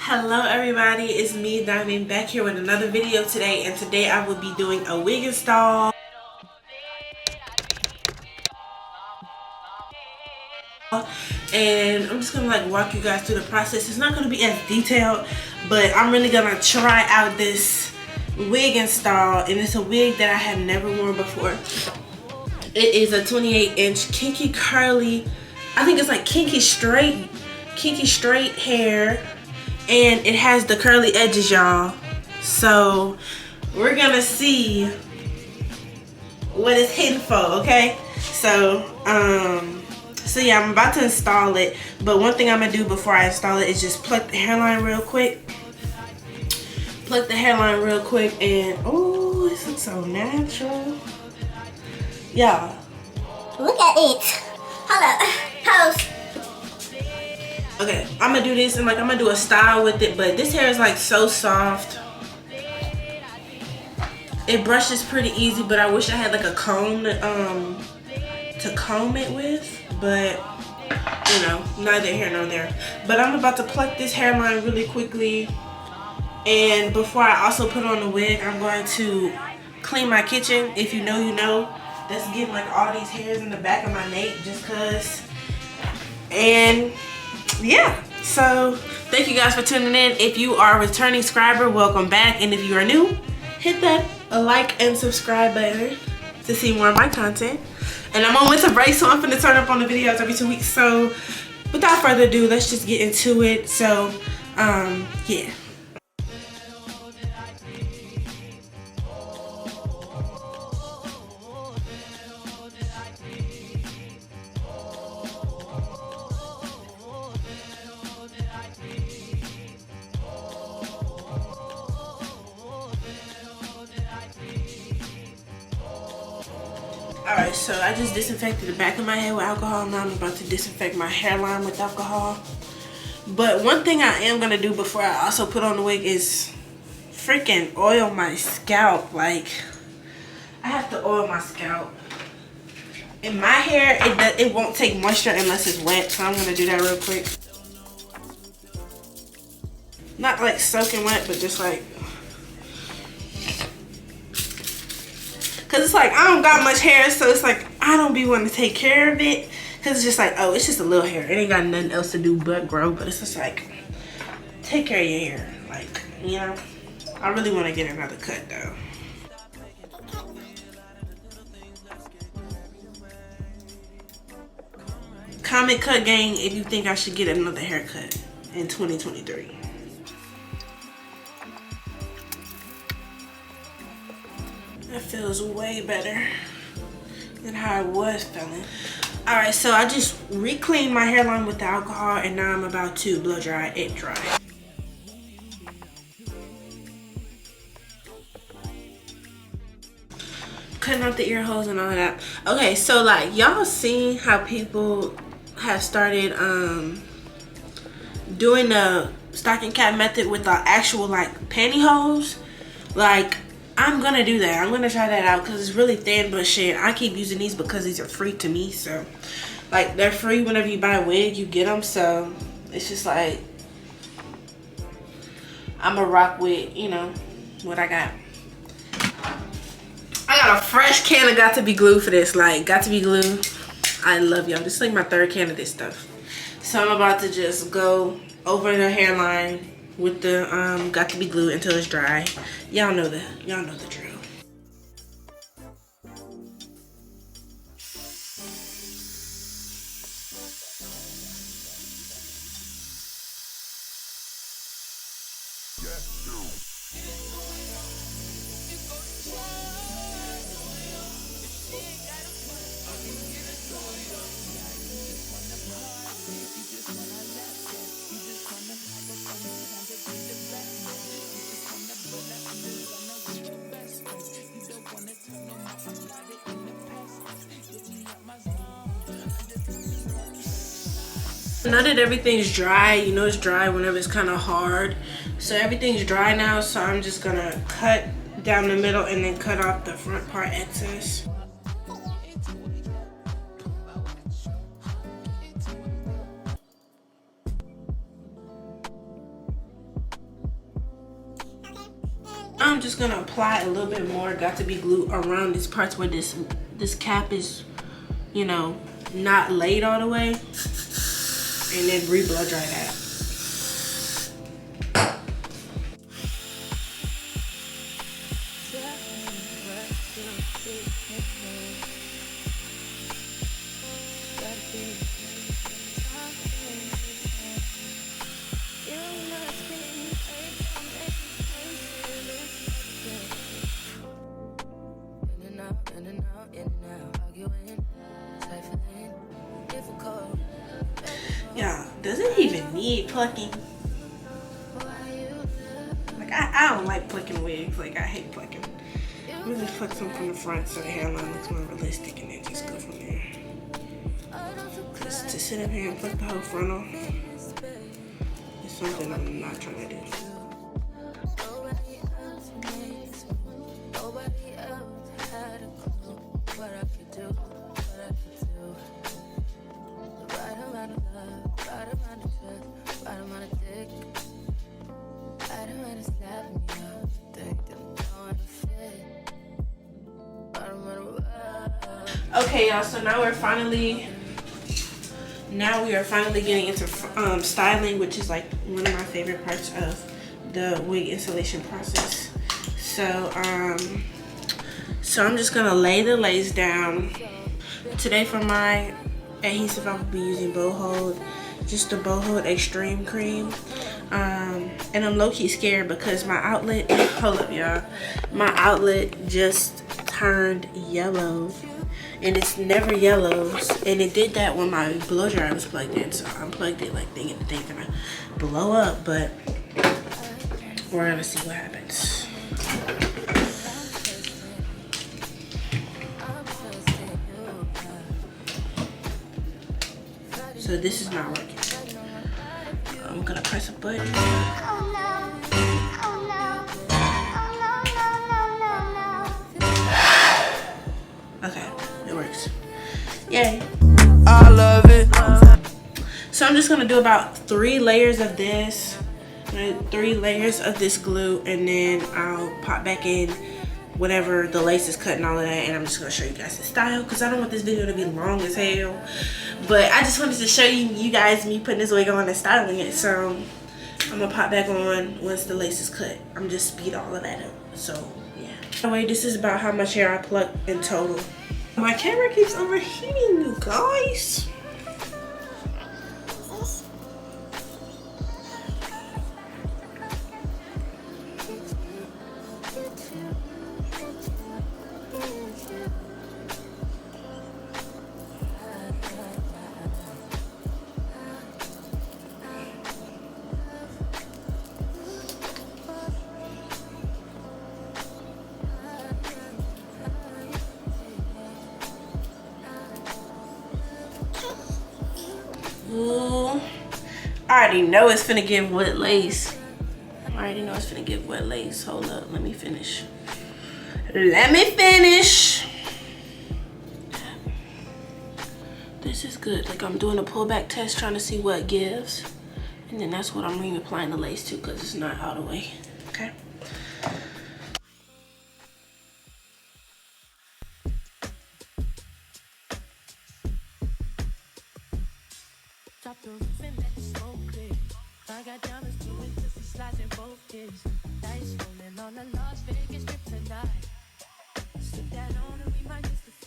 Hello everybody, it's me Diamond back here with another video today, and today I will be doing a wig install. And I'm just gonna walk you guys through the process. It's not gonna be as detailed, but I'm really gonna try out this wig install, and it's a wig that I have never worn before. It is a 28-inch kinky curly, I think it's like kinky straight hair, and it has the curly edges, y'all. So we're gonna see what it's hitting for, okay? So yeah, I'm about to install it, but one thing I'm gonna do before I install it is just pluck the hairline real quick. And oh, this looks so natural. Y'all, look at it. Hold up. Pose. Okay, I'm gonna do this and I'm gonna do a style with it, but this hair is so soft. It brushes pretty easy, but I wish I had a comb to comb it with, but you know, neither here nor there. But I'm about to pluck this hairline really quickly, and before I also put on the wig, I'm going to clean my kitchen. If you know, you know. That's getting all these hairs in the back of my neck just cause. And yeah, so thank you guys for tuning in. If you are a returning subscriber, welcome back, and if you are new, hit that like and subscribe button to see more of my content. And I'm on winter break, so I'm gonna turn up on the videos every 2 weeks. So without further ado, let's just get into it. So yeah. Alright, so I just disinfected the back of my head with alcohol. Now I'm about to disinfect my hairline with alcohol. But one thing I am going to do before I also put on the wig is freaking oil my scalp. I have to oil my scalp. In my hair, it won't take moisture unless it's wet. So I'm going to do that real quick. Not soaking wet, but just cause it's I don't got much hair, so it's I don't be wanting to take care of it, cause it's just oh, it's just a little hair, it ain't got nothing else to do but grow. But it's just take care of your hair, you know. I really want to get another cut though. Comment cut gang if you think I should get another haircut in 2023. That feels way better than how I was feeling. Alright, so I just re-cleaned my hairline with the alcohol, and now I'm about to blow dry it dry. Cutting out the ear holes and all of that. Okay, so y'all seen how people have started doing the stocking cap method with the actual pantyhose? I'm gonna do that. I'm gonna try that out because it's really thin, but shit, I keep using these because these are free to me. So they're free whenever you buy a wig, you get them. So it's just I'm a rock with, you know, what I got. I got a fresh can of Got to Be Glue for this. Got to Be Glue, I love y'all. This is my third can of this stuff. So I'm about to just go over the hairline with the Got to Be Glue until it's dry. Y'all know the drill. Now that everything's dry, you know it's dry whenever it's kind of hard. So everything's dry now, so I'm just gonna cut down the middle and then cut off the front part excess. I'm just gonna apply a little bit more. Got to be glue around these parts where this cap is, you know, not laid all the way, and then re-blow dry that. Yeah, does it even need plucking? Like, I don't like plucking wigs. Like, I hate plucking. I'm gonna pluck some from the front so the hairline looks more realistic, and then just go from there. Just to sit up here and pluck the whole frontal is something I'm not trying to do. Okay, y'all, so now we are finally getting into styling, which is like one of my favorite parts of the wig installation process. So I'm just gonna lay the lace down. Today for my adhesive, I will be using Bow Hold, just the Bow Hold Extreme Cream. And I'm low-key scared because my outlet, hold up y'all, my outlet just turned yellow. And it's never yellows, and it did that when my blow dryer was plugged in, so I unplugged it like thinking the thing's gonna blow up, but we're gonna see what happens. So this is not working. I'm gonna press a button. Okay, it works. Yay. I love it. So I'm just gonna do about 3 layers of this, 3 layers of this glue, and then I'll pop back in whatever the lace is cut and all of that, and I'm just gonna show you guys the style because I don't want this video to be long as hell. But I just wanted to show you guys me putting this wig on and styling it. So I'm gonna pop back on once the lace is cut. I'm just speed all of that up. So yeah. Anyway, this is about how much hair I plucked in total. My camera keeps overheating, you guys. Ooh, I already know it's finna give wet lace. I already know it's finna give wet lace. Hold up, let me finish. Let me finish. This is good. Like, I'm doing a pullback test trying to see what it gives. And then that's what I'm reapplying the lace to because it's not all the way. Okay.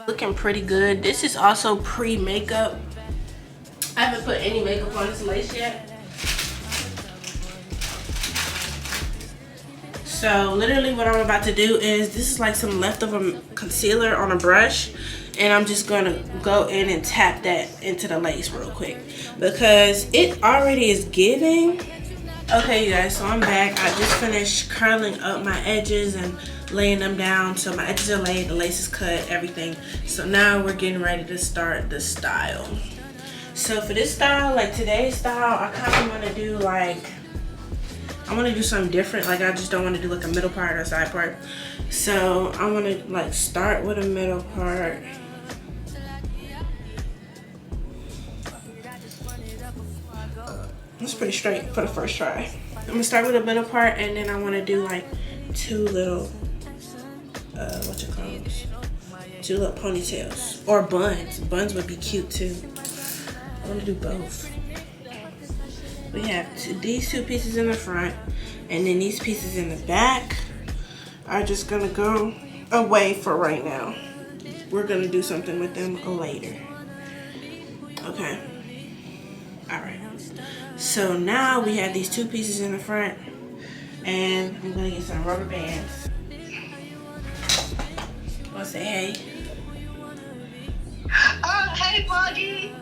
Looking pretty good. This is also pre-makeup. I haven't put any makeup on this lace yet. So literally what I'm about to do is, this is like some leftover concealer on a brush, and I'm just gonna go in and tap that into the lace real quick because it already is giving. Okay, you guys, so I'm back. I just finished curling up my edges and laying them down. So my edges are laid, the lace is cut, everything. So now we're getting ready to start the style. So for this style, like today's style, I kind of want to do like, I want to do something different. Like, I just don't want to do like a middle part or a side part. So I want to like start with a middle part. That's pretty straight for the first try. I'm gonna start with a middle part, and then I want to do like two little two little ponytails or buns. Buns would be cute too. I want to do both. We have these two pieces in the front, and then these pieces in the back are just gonna go away for right now. We're gonna do something with them later. Okay. All right. So now we have these two pieces in the front, and I'm gonna get some rubber bands. I'll say hey. Hey, Buggy.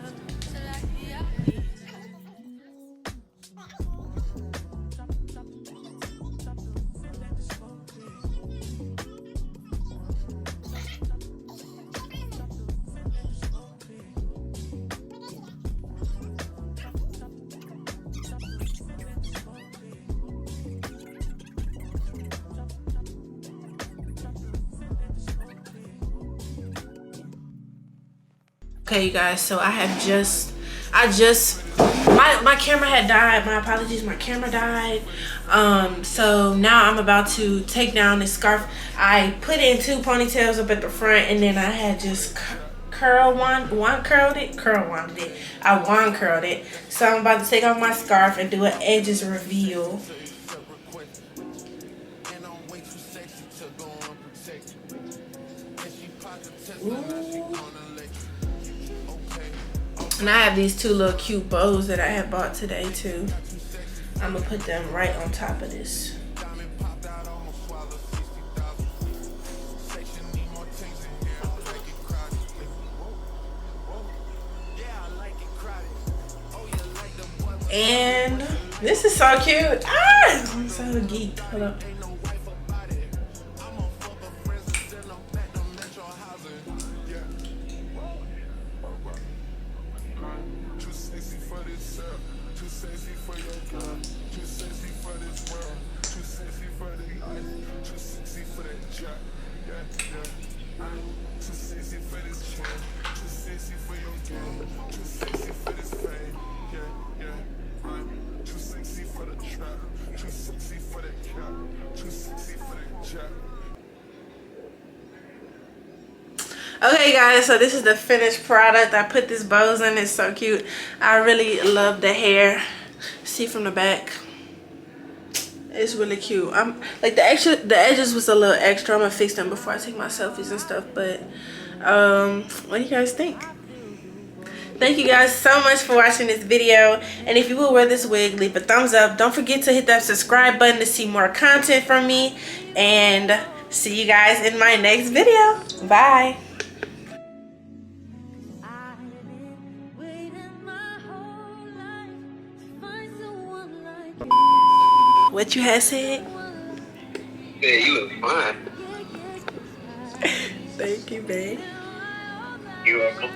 Okay, you guys, so my camera had died. My apologies, my camera died. So now I'm about to take down this scarf. I put in two ponytails up at the front, and then I had just wand curled it. I wand curled it. So I'm about to take off my scarf and do an edges reveal. Ooh. And I have these two little cute bows that I have bought today too. I'm gonna put them right on top of this. And this is so cute. Ah, I'm so geeked. Hold up. Okay guys, so this is the finished product. I put this bows in. It's so cute. I really love the hair. See from the back, it's really cute. I'm like the edges was a little extra. I'm gonna fix them before I take my selfies and stuff. But what do you guys think? Thank you guys so much for watching this video, and if you will wear this wig, leave a thumbs up. Don't forget to hit that subscribe button to see more content from me, and see you guys in my next video. Bye. What you had said? Yeah, you look fine. Thank you, babe. You're welcome.